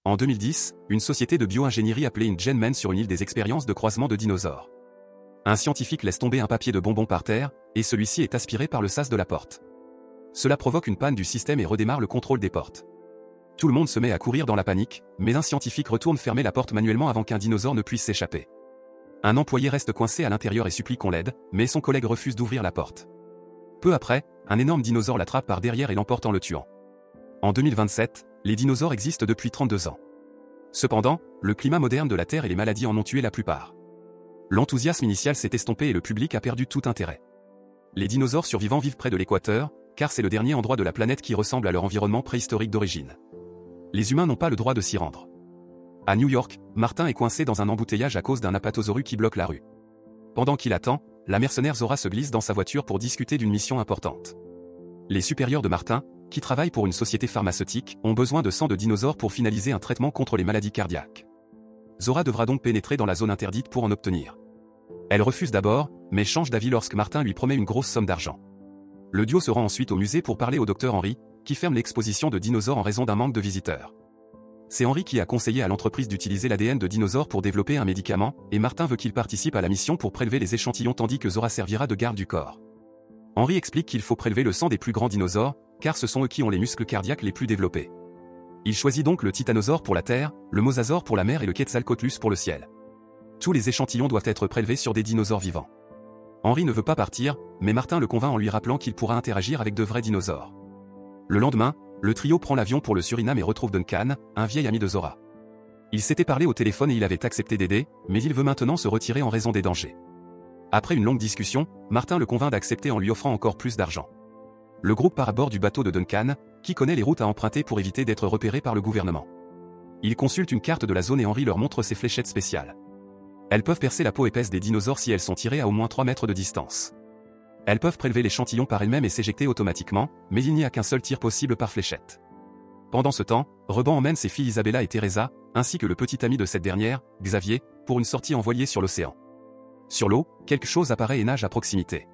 En 2010, une société de bio-ingénierie appelée InGen mène sur une île des expériences de croisement de dinosaures. Un scientifique laisse tomber un papier de bonbon par terre, et celui-ci est aspiré par le sas de la porte. Cela provoque une panne du système et redémarre le contrôle des portes. Tout le monde se met à courir dans la panique, mais un scientifique retourne fermer la porte manuellement avant qu'un dinosaure ne puisse s'échapper. Un employé reste coincé à l'intérieur et supplie qu'on l'aide, mais son collègue refuse d'ouvrir la porte. Peu après, un énorme dinosaure l'attrape par derrière et l'emporte en le tuant. En 2027, les dinosaures existent depuis 32 ans. Cependant, le climat moderne de la Terre et les maladies en ont tué la plupart. L'enthousiasme initial s'est estompé et le public a perdu tout intérêt. Les dinosaures survivants vivent près de l'équateur, car c'est le dernier endroit de la planète qui ressemble à leur environnement préhistorique d'origine. Les humains n'ont pas le droit de s'y rendre. À New York, Martin est coincé dans un embouteillage à cause d'un apatosaurus qui bloque la rue. Pendant qu'il attend, la mercenaire Zora se glisse dans sa voiture pour discuter d'une mission importante. Les supérieurs de Martin, qui travaillent pour une société pharmaceutique, ont besoin de sang de dinosaures pour finaliser un traitement contre les maladies cardiaques. Zora devra donc pénétrer dans la zone interdite pour en obtenir. Elle refuse d'abord, mais change d'avis lorsque Martin lui promet une grosse somme d'argent. Le duo se rend ensuite au musée pour parler au docteur Henry, qui ferme l'exposition de dinosaures en raison d'un manque de visiteurs. C'est Henry qui a conseillé à l'entreprise d'utiliser l'ADN de dinosaures pour développer un médicament, et Martin veut qu'il participe à la mission pour prélever les échantillons tandis que Zora servira de garde du corps. Henry explique qu'il faut prélever le sang des plus grands dinosaures, car ce sont eux qui ont les muscles cardiaques les plus développés. Il choisit donc le titanosaure pour la terre, le mosasaure pour la mer et le quetzalcoatlus pour le ciel. Tous les échantillons doivent être prélevés sur des dinosaures vivants. Henry ne veut pas partir, mais Martin le convainc en lui rappelant qu'il pourra interagir avec de vrais dinosaures. Le lendemain, le trio prend l'avion pour le Suriname et retrouve Duncan, un vieil ami de Zora. Il s'était parlé au téléphone et il avait accepté d'aider, mais il veut maintenant se retirer en raison des dangers. Après une longue discussion, Martin le convainc d'accepter en lui offrant encore plus d'argent. Le groupe part à bord du bateau de Duncan, qui connaît les routes à emprunter pour éviter d'être repéré par le gouvernement. Ils consultent une carte de la zone et Henry leur montre ses fléchettes spéciales. Elles peuvent percer la peau épaisse des dinosaures si elles sont tirées à au moins 3 mètres de distance. Elles peuvent prélever l'échantillon par elles-mêmes et s'éjecter automatiquement, mais il n'y a qu'un seul tir possible par fléchette. Pendant ce temps, Reban emmène ses filles Isabella et Teresa, ainsi que le petit ami de cette dernière, Xavier, pour une sortie en voilier sur l'océan. Sur l'eau, quelque chose apparaît et nage à proximité.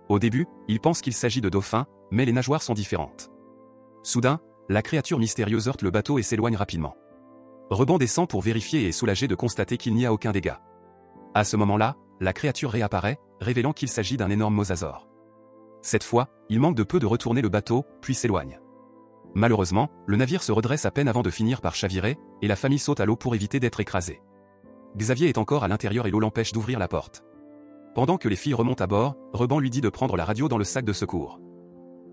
Au début, ils pensent qu'il s'agit de dauphins, mais les nageoires sont différentes. Soudain, la créature mystérieuse heurte le bateau et s'éloigne rapidement. Reban descend pour vérifier et est soulagé de constater qu'il n'y a aucun dégât. À ce moment-là, la créature réapparaît, révélant qu'il s'agit d'un énorme mosasaure. Cette fois, il manque de peu de retourner le bateau, puis s'éloigne. Malheureusement, le navire se redresse à peine avant de finir par chavirer, et la famille saute à l'eau pour éviter d'être écrasée. Xavier est encore à l'intérieur et l'eau l'empêche d'ouvrir la porte. Pendant que les filles remontent à bord, Reban lui dit de prendre la radio dans le sac de secours.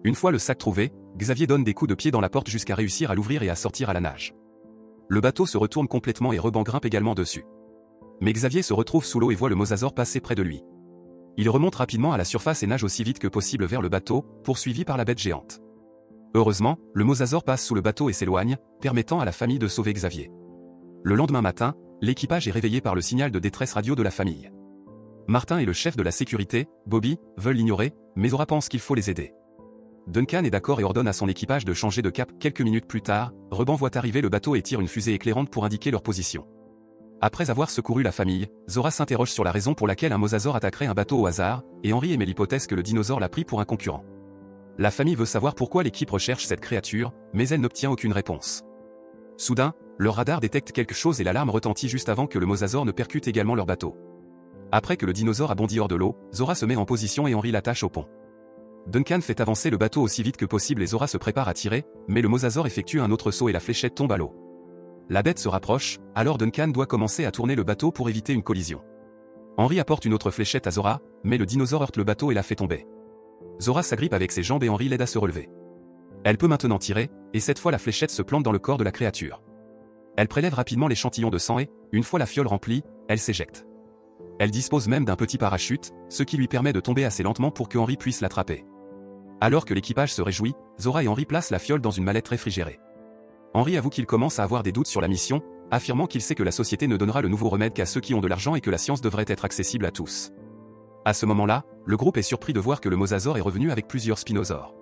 Une fois le sac trouvé, Xavier donne des coups de pied dans la porte jusqu'à réussir à l'ouvrir et à sortir à la nage. Le bateau se retourne complètement et Reban grimpe également dessus. Mais Xavier se retrouve sous l'eau et voit le mosasaure passer près de lui. Il remonte rapidement à la surface et nage aussi vite que possible vers le bateau, poursuivi par la bête géante. Heureusement, le mosasaure passe sous le bateau et s'éloigne, permettant à la famille de sauver Xavier. Le lendemain matin, l'équipage est réveillé par le signal de détresse radio de la famille. Martin et le chef de la sécurité, Bobby, veulent l'ignorer, mais Zora pense qu'il faut les aider. Duncan est d'accord et ordonne à son équipage de changer de cap. Quelques minutes plus tard, Reban voit arriver le bateau et tire une fusée éclairante pour indiquer leur position. Après avoir secouru la famille, Zora s'interroge sur la raison pour laquelle un mosasaure attaquerait un bateau au hasard, et Henry émet l'hypothèse que le dinosaure l'a pris pour un concurrent. La famille veut savoir pourquoi l'équipe recherche cette créature, mais elle n'obtient aucune réponse. Soudain, leur radar détecte quelque chose et l'alarme retentit juste avant que le mosasaure ne percute également leur bateau. Après que le dinosaure a bondi hors de l'eau, Zora se met en position et Henry l'attache au pont. Duncan fait avancer le bateau aussi vite que possible et Zora se prépare à tirer, mais le mosasaure effectue un autre saut et la fléchette tombe à l'eau. La bête se rapproche, alors Duncan doit commencer à tourner le bateau pour éviter une collision. Henry apporte une autre fléchette à Zora, mais le dinosaure heurte le bateau et la fait tomber. Zora s'agrippe avec ses jambes et Henry l'aide à se relever. Elle peut maintenant tirer, et cette fois la fléchette se plante dans le corps de la créature. Elle prélève rapidement l'échantillon de sang et, une fois la fiole remplie, elle s'éjecte. Elle dispose même d'un petit parachute, ce qui lui permet de tomber assez lentement pour que Henry puisse l'attraper. Alors que l'équipage se réjouit, Zora et Henry placent la fiole dans une mallette réfrigérée. Henry avoue qu'il commence à avoir des doutes sur la mission, affirmant qu'il sait que la société ne donnera le nouveau remède qu'à ceux qui ont de l'argent et que la science devrait être accessible à tous. À ce moment-là, le groupe est surpris de voir que le mosasaure est revenu avec plusieurs spinosaures.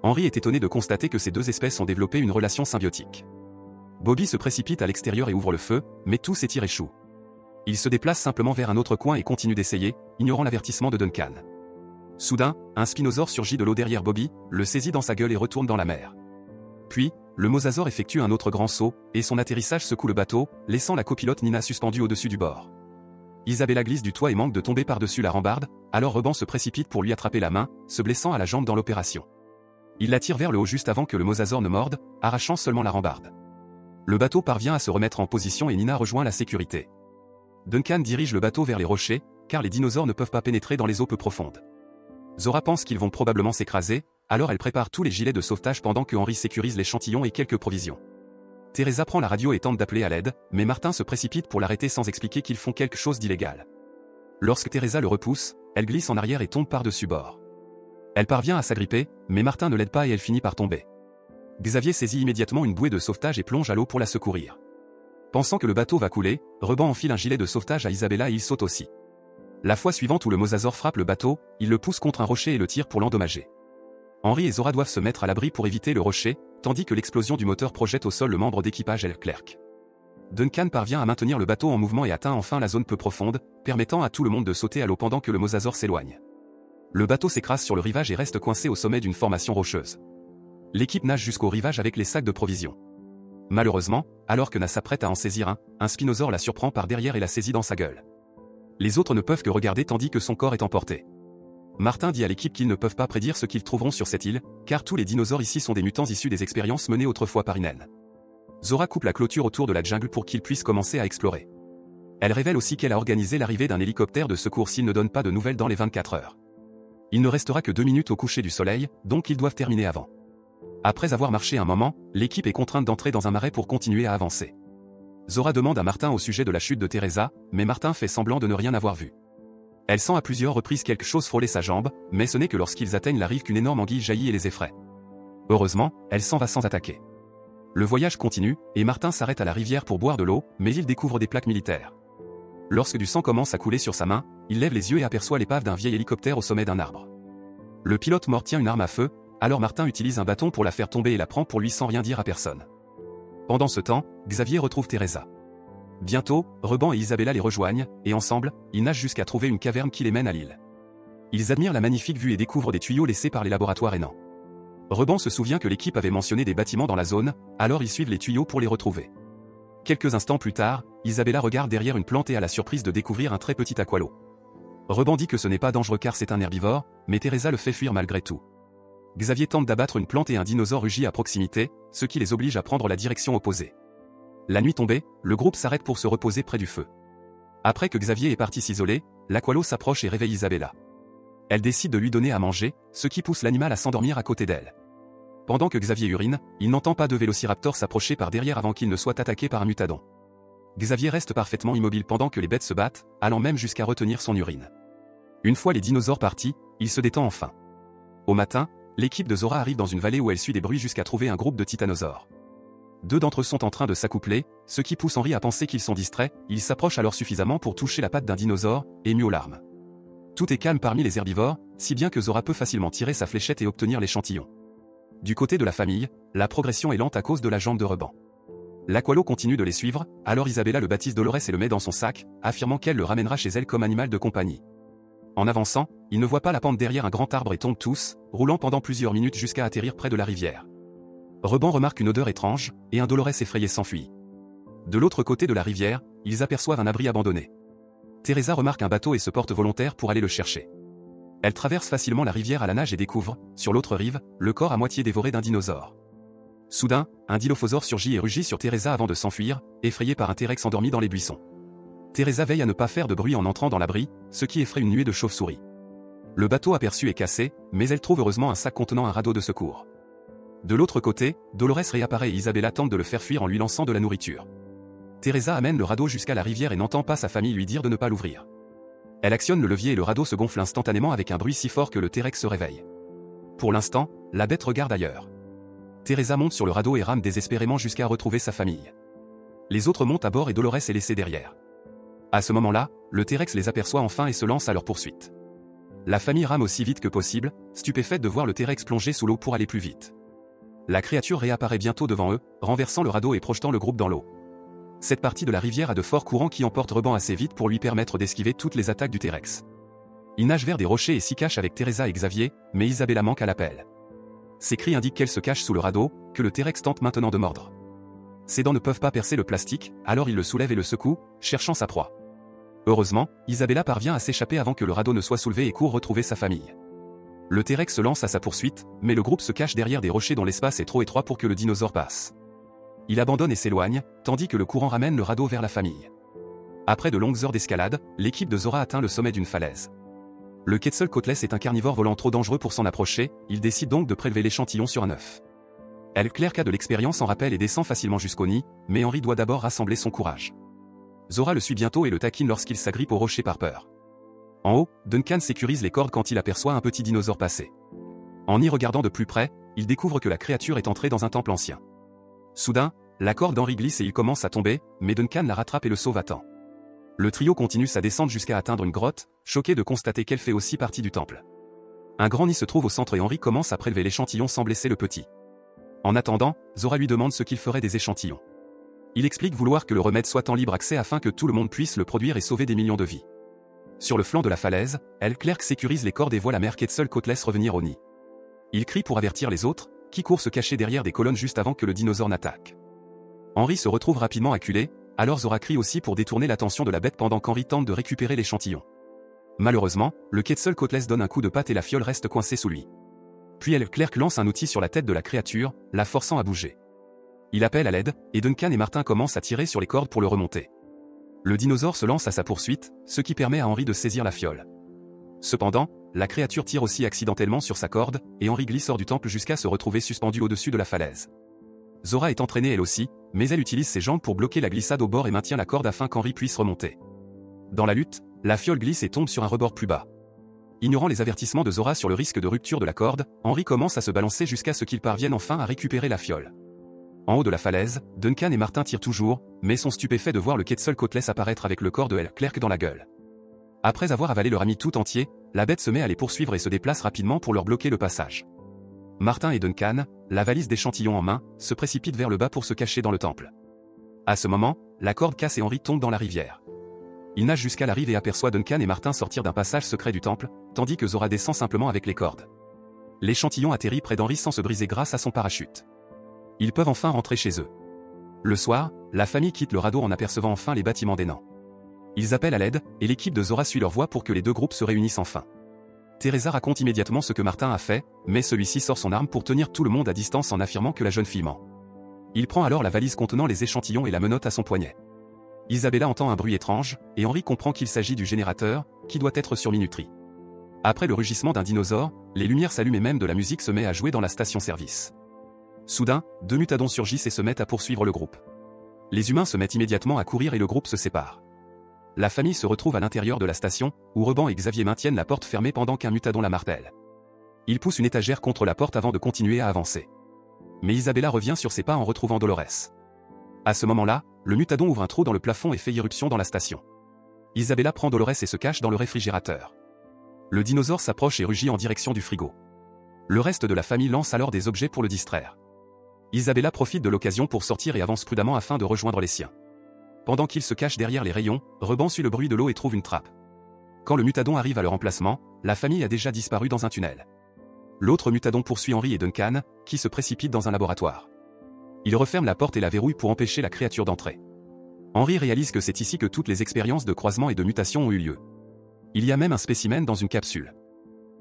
Henry est étonné de constater que ces deux espèces ont développé une relation symbiotique. Bobby se précipite à l'extérieur et ouvre le feu, mais tous ses tirs échouent. Il se déplace simplement vers un autre coin et continue d'essayer, ignorant l'avertissement de Duncan. Soudain, un spinosaure surgit de l'eau derrière Bobby, le saisit dans sa gueule et retourne dans la mer. Puis, le mosasaure effectue un autre grand saut, et son atterrissage secoue le bateau, laissant la copilote Nina suspendue au-dessus du bord. Isabella glisse du toit et manque de tomber par-dessus la rambarde, alors Reban se précipite pour lui attraper la main, se blessant à la jambe dans l'opération. Il la tire vers le haut juste avant que le mosasaure ne morde, arrachant seulement la rambarde. Le bateau parvient à se remettre en position et Nina rejoint la sécurité. Duncan dirige le bateau vers les rochers, car les dinosaures ne peuvent pas pénétrer dans les eaux peu profondes. Zora pense qu'ils vont probablement s'écraser, alors elle prépare tous les gilets de sauvetage pendant que Henry sécurise l'échantillon et quelques provisions. Teresa prend la radio et tente d'appeler à l'aide, mais Martin se précipite pour l'arrêter sans expliquer qu'ils font quelque chose d'illégal. Lorsque Teresa le repousse, elle glisse en arrière et tombe par-dessus bord. Elle parvient à s'agripper, mais Martin ne l'aide pas et elle finit par tomber. Xavier saisit immédiatement une bouée de sauvetage et plonge à l'eau pour la secourir. Pensant que le bateau va couler, Reban enfile un gilet de sauvetage à Isabella et il saute aussi. La fois suivante où le mosasaure frappe le bateau, il le pousse contre un rocher et le tire pour l'endommager. Henry et Zora doivent se mettre à l'abri pour éviter le rocher, tandis que l'explosion du moteur projette au sol le membre d'équipage Leclerc. Duncan parvient à maintenir le bateau en mouvement et atteint enfin la zone peu profonde, permettant à tout le monde de sauter à l'eau pendant que le mosasaure s'éloigne. Le bateau s'écrase sur le rivage et reste coincé au sommet d'une formation rocheuse. L'équipe nage jusqu'au rivage avec les sacs de provisions. Malheureusement, alors que Na s'apprête à en saisir un spinosaure la surprend par derrière et la saisit dans sa gueule. Les autres ne peuvent que regarder tandis que son corps est emporté. Martin dit à l'équipe qu'ils ne peuvent pas prédire ce qu'ils trouveront sur cette île, car tous les dinosaures ici sont des mutants issus des expériences menées autrefois par Inen. Zora coupe la clôture autour de la jungle pour qu'ils puissent commencer à explorer. Elle révèle aussi qu'elle a organisé l'arrivée d'un hélicoptère de secours s'ils ne donnent pas de nouvelles dans les 24 heures. Il ne restera que 2 minutes au coucher du soleil, donc ils doivent terminer avant. Après avoir marché un moment, l'équipe est contrainte d'entrer dans un marais pour continuer à avancer. Zora demande à Martin au sujet de la chute de Teresa, mais Martin fait semblant de ne rien avoir vu. Elle sent à plusieurs reprises quelque chose frôler sa jambe, mais ce n'est que lorsqu'ils atteignent la rive qu'une énorme anguille jaillit et les effraie. Heureusement, elle s'en va sans attaquer. Le voyage continue, et Martin s'arrête à la rivière pour boire de l'eau, mais il découvre des plaques militaires. Lorsque du sang commence à couler sur sa main, il lève les yeux et aperçoit l'épave d'un vieil hélicoptère au sommet d'un arbre. Le pilote mort tient une arme à feu, alors Martin utilise un bâton pour la faire tomber et la prend pour lui sans rien dire à personne. Pendant ce temps, Xavier retrouve Teresa. Bientôt, Reban et Isabella les rejoignent, et ensemble, ils nagent jusqu'à trouver une caverne qui les mène à l'île. Ils admirent la magnifique vue et découvrent des tuyaux laissés par les laboratoires Hénan. Reban se souvient que l'équipe avait mentionné des bâtiments dans la zone, alors ils suivent les tuyaux pour les retrouver. Quelques instants plus tard, Isabella regarde derrière une plante et a la surprise de découvrir un très petit aqualo. Reban dit que ce n'est pas dangereux car c'est un herbivore, mais Teresa le fait fuir malgré tout. Xavier tente d'abattre une plante et un dinosaure rugit à proximité, ce qui les oblige à prendre la direction opposée. La nuit tombée, le groupe s'arrête pour se reposer près du feu. Après que Xavier est parti s'isoler, l'aqualo s'approche et réveille Isabella. Elle décide de lui donner à manger, ce qui pousse l'animal à s'endormir à côté d'elle. Pendant que Xavier urine, il n'entend pas de vélociraptor s'approcher par derrière avant qu'il ne soit attaqué par un mutadon. Xavier reste parfaitement immobile pendant que les bêtes se battent, allant même jusqu'à retenir son urine. Une fois les dinosaures partis, il se détend enfin. Au matin, l'équipe de Zora arrive dans une vallée où elle suit des bruits jusqu'à trouver un groupe de titanosaures. 2 d'entre eux sont en train de s'accoupler, ce qui pousse Henry à penser qu'ils sont distraits, ils s'approchent alors suffisamment pour toucher la patte d'un dinosaure, ému aux larmes. Tout est calme parmi les herbivores, si bien que Zora peut facilement tirer sa fléchette et obtenir l'échantillon. Du côté de la famille, la progression est lente à cause de la jambe de Reban. L'aqualo continue de les suivre, alors Isabella le baptise Dolores et le met dans son sac, affirmant qu'elle le ramènera chez elle comme animal de compagnie. En avançant, ils ne voient pas la pente derrière un grand arbre et tombent tous, roulant pendant plusieurs minutes jusqu'à atterrir près de la rivière. Reban remarque une odeur étrange, et un Dolores effrayé s'enfuit. De l'autre côté de la rivière, ils aperçoivent un abri abandonné. Teresa remarque un bateau et se porte volontaire pour aller le chercher. Elle traverse facilement la rivière à la nage et découvre, sur l'autre rive, le corps à moitié dévoré d'un dinosaure. Soudain, un dilophosaure surgit et rugit sur Teresa avant de s'enfuir, effrayé par un T-Rex endormi dans les buissons. Teresa veille à ne pas faire de bruit en entrant dans l'abri, ce qui effraie une nuée de chauves-souris. Le bateau aperçu est cassé, mais elle trouve heureusement un sac contenant un radeau de secours. De l'autre côté, Dolores réapparaît et Isabella tente de le faire fuir en lui lançant de la nourriture. Teresa amène le radeau jusqu'à la rivière et n'entend pas sa famille lui dire de ne pas l'ouvrir. Elle actionne le levier et le radeau se gonfle instantanément avec un bruit si fort que le T-Rex se réveille. Pour l'instant, la bête regarde ailleurs. Teresa monte sur le radeau et rame désespérément jusqu'à retrouver sa famille. Les autres montent à bord et Dolores est laissée derrière. À ce moment-là, le T-Rex les aperçoit enfin et se lance à leur poursuite. La famille rame aussi vite que possible, stupéfaite de voir le T-Rex plonger sous l'eau pour aller plus vite. La créature réapparaît bientôt devant eux, renversant le radeau et projetant le groupe dans l'eau. Cette partie de la rivière a de forts courants qui emportent Reban assez vite pour lui permettre d'esquiver toutes les attaques du T-Rex. Il nage vers des rochers et s'y cache avec Teresa et Xavier, mais Isabella manque à l'appel. ses cris indiquent qu'elle se cache sous le radeau, que le T-Rex tente maintenant de mordre. Ses dents ne peuvent pas percer le plastique, alors il le soulève et le secoue, cherchant sa proie. Heureusement, Isabella parvient à s'échapper avant que le radeau ne soit soulevé et court retrouver sa famille. Le T-Rex se lance à sa poursuite, mais le groupe se cache derrière des rochers dont l'espace est trop étroit pour que le dinosaure passe. Il abandonne et s'éloigne, tandis que le courant ramène le radeau vers la famille. Après de longues heures d'escalade, l'équipe de Zora atteint le sommet d'une falaise. Le Quetzalcoatlus est un carnivore volant trop dangereux pour s'en approcher, il décide donc de prélever l'échantillon sur un œuf. Leclerc a de l'expérience en rappel et descend facilement jusqu'au nid, mais Henry doit d'abord rassembler son courage. Zora le suit bientôt et le taquine lorsqu'il s'agrippe au rocher par peur. En haut, Duncan sécurise les cordes quand il aperçoit un petit dinosaure passer. En y regardant de plus près, il découvre que la créature est entrée dans un temple ancien. Soudain, la corde d'Henry glisse et il commence à tomber, mais Duncan la rattrape et le sauve à temps. Le trio continue sa descente jusqu'à atteindre une grotte, choqué de constater qu'elle fait aussi partie du temple. Un grand nid se trouve au centre et Henry commence à prélever l'échantillon sans blesser le petit. En attendant, Zora lui demande ce qu'il ferait des échantillons. Il explique vouloir que le remède soit en libre accès afin que tout le monde puisse le produire et sauver des millions de vies. Sur le flanc de la falaise, Leclerc sécurise les cordes et voit la mère Quetzalcoatlus revenir au nid. Il crie pour avertir les autres, qui courent se cacher derrière des colonnes juste avant que le dinosaure n'attaque. Henry se retrouve rapidement acculé, alors Zora crie aussi pour détourner l'attention de la bête pendant qu'Henry tente de récupérer l'échantillon. Malheureusement, le Quetzalcoatlus donne un coup de patte et la fiole reste coincée sous lui. Puis Leclerc lance un outil sur la tête de la créature, la forçant à bouger. Il appelle à l'aide, et Duncan et Martin commencent à tirer sur les cordes pour le remonter. Le dinosaure se lance à sa poursuite, ce qui permet à Henry de saisir la fiole. Cependant, la créature tire aussi accidentellement sur sa corde, et Henry glisse hors du temple jusqu'à se retrouver suspendu au-dessus de la falaise. Zora est entraînée elle aussi, mais elle utilise ses jambes pour bloquer la glissade au bord et maintient la corde afin qu'Henry puisse remonter. Dans la lutte, la fiole glisse et tombe sur un rebord plus bas. Ignorant les avertissements de Zora sur le risque de rupture de la corde, Henry commence à se balancer jusqu'à ce qu'il parvienne enfin à récupérer la fiole. En haut de la falaise, Duncan et Martin tirent toujours, mais sont stupéfaits de voir le Quetzalcoatlus apparaître avec le corps de Leclerc dans la gueule. Après avoir avalé leur ami tout entier, la bête se met à les poursuivre et se déplace rapidement pour leur bloquer le passage. Martin et Duncan, la valise d'échantillons en main, se précipitent vers le bas pour se cacher dans le temple. À ce moment, la corde casse et Henry tombe dans la rivière. Il nage jusqu'à la rive et aperçoit Duncan et Martin sortir d'un passage secret du temple, tandis que Zora descend simplement avec les cordes. L'échantillon atterrit près d'Henry sans se briser grâce à son parachute. Ils peuvent enfin rentrer chez eux. Le soir, la famille quitte le radeau en apercevant enfin les bâtiments des nains. Ils appellent à l'aide, et l'équipe de Zora suit leur voie pour que les deux groupes se réunissent enfin. Teresa raconte immédiatement ce que Martin a fait, mais celui-ci sort son arme pour tenir tout le monde à distance en affirmant que la jeune fille ment. Il prend alors la valise contenant les échantillons et la menotte à son poignet. Isabella entend un bruit étrange, et Henry comprend qu'il s'agit du générateur, qui doit être sur minuterie. Après le rugissement d'un dinosaure, les lumières s'allument et même de la musique se met à jouer dans la station-service. Soudain, deux mutadons surgissent et se mettent à poursuivre le groupe. Les humains se mettent immédiatement à courir et le groupe se sépare. La famille se retrouve à l'intérieur de la station, où Reban et Xavier maintiennent la porte fermée pendant qu'un mutadon la martèle. Il pousse une étagère contre la porte avant de continuer à avancer. Mais Isabella revient sur ses pas en retrouvant Dolores. À ce moment-là, le mutadon ouvre un trou dans le plafond et fait irruption dans la station. Isabella prend Dolores et se cache dans le réfrigérateur. Le dinosaure s'approche et rugit en direction du frigo. Le reste de la famille lance alors des objets pour le distraire. Isabella profite de l'occasion pour sortir et avance prudemment afin de rejoindre les siens. Pendant qu'il se cache derrière les rayons, Reban suit le bruit de l'eau et trouve une trappe. Quand le mutadon arrive à leur emplacement, la famille a déjà disparu dans un tunnel. L'autre mutadon poursuit Henry et Duncan, qui se précipitent dans un laboratoire. Il referme la porte et la verrouille pour empêcher la créature d'entrer. Henry réalise que c'est ici que toutes les expériences de croisement et de mutation ont eu lieu. Il y a même un spécimen dans une capsule.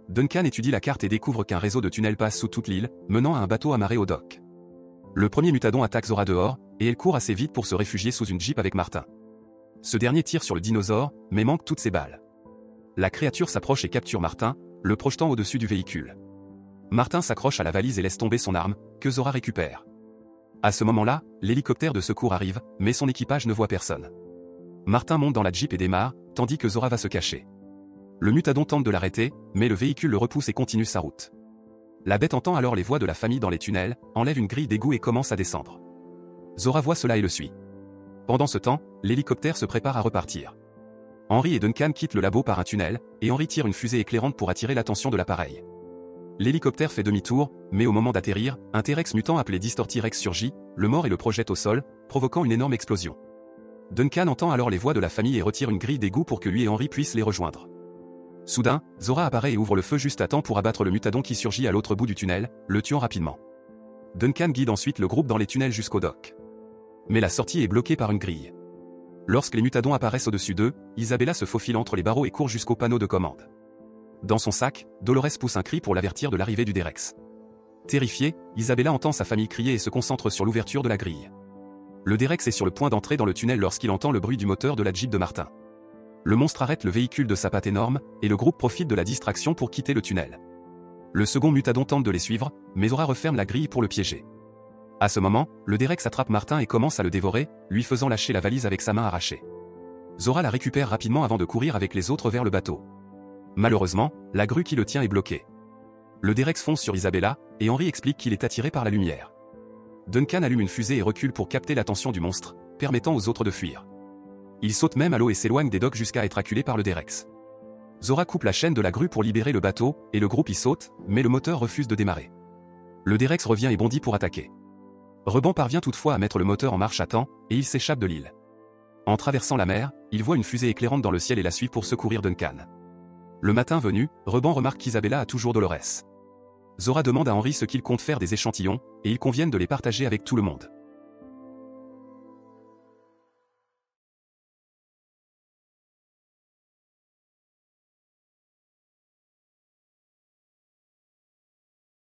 Duncan étudie la carte et découvre qu'un réseau de tunnels passe sous toute l'île, menant à un bateau amarré au dock. Le premier mutadon attaque Zora dehors, et elle court assez vite pour se réfugier sous une jeep avec Martin. Ce dernier tire sur le dinosaure, mais manque toutes ses balles. La créature s'approche et capture Martin, le projetant au-dessus du véhicule. Martin s'accroche à la valise et laisse tomber son arme, que Zora récupère. À ce moment-là, l'hélicoptère de secours arrive, mais son équipage ne voit personne. Martin monte dans la jeep et démarre, tandis que Zora va se cacher. Le mutadon tente de l'arrêter, mais le véhicule le repousse et continue sa route. La bête entend alors les voix de la famille dans les tunnels, enlève une grille d'égout et commence à descendre. Zora voit cela et le suit. Pendant ce temps, l'hélicoptère se prépare à repartir. Henry et Duncan quittent le labo par un tunnel, et Henry tire une fusée éclairante pour attirer l'attention de l'appareil. L'hélicoptère fait demi-tour, mais au moment d'atterrir, un T-Rex mutant appelé Distorti-Rex surgit, le mord et le projette au sol, provoquant une énorme explosion. Duncan entend alors les voix de la famille et retire une grille d'égout pour que lui et Henry puissent les rejoindre. Soudain, Zora apparaît et ouvre le feu juste à temps pour abattre le mutadon qui surgit à l'autre bout du tunnel, le tuant rapidement. Duncan guide ensuite le groupe dans les tunnels jusqu'au dock. Mais la sortie est bloquée par une grille. Lorsque les mutadons apparaissent au-dessus d'eux, Isabella se faufile entre les barreaux et court jusqu'au panneau de commande. Dans son sac, Dolores pousse un cri pour l'avertir de l'arrivée du D-Rex. Terrifiée, Isabella entend sa famille crier et se concentre sur l'ouverture de la grille. Le D-Rex est sur le point d'entrer dans le tunnel lorsqu'il entend le bruit du moteur de la Jeep de Martin. Le monstre arrête le véhicule de sa patte énorme, et le groupe profite de la distraction pour quitter le tunnel. Le second mutadon tente de les suivre, mais Zora referme la grille pour le piéger. À ce moment, le D-Rex attrape Martin et commence à le dévorer, lui faisant lâcher la valise avec sa main arrachée. Zora la récupère rapidement avant de courir avec les autres vers le bateau. Malheureusement, la grue qui le tient est bloquée. Le D-Rex fonce sur Isabella, et Henry explique qu'il est attiré par la lumière. Duncan allume une fusée et recule pour capter l'attention du monstre, permettant aux autres de fuir. Il saute même à l'eau et s'éloigne des docks jusqu'à être acculé par le D-Rex. Zora coupe la chaîne de la grue pour libérer le bateau, et le groupe y saute, mais le moteur refuse de démarrer. Le D-Rex revient et bondit pour attaquer. Reban parvient toutefois à mettre le moteur en marche à temps, et il s'échappe de l'île. En traversant la mer, il voit une fusée éclairante dans le ciel et la suit pour secourir Duncan. Le matin venu, Reban remarque qu'Isabella a toujours Dolores. Zora demande à Henry ce qu'il compte faire des échantillons, et ils conviennent de les partager avec tout le monde.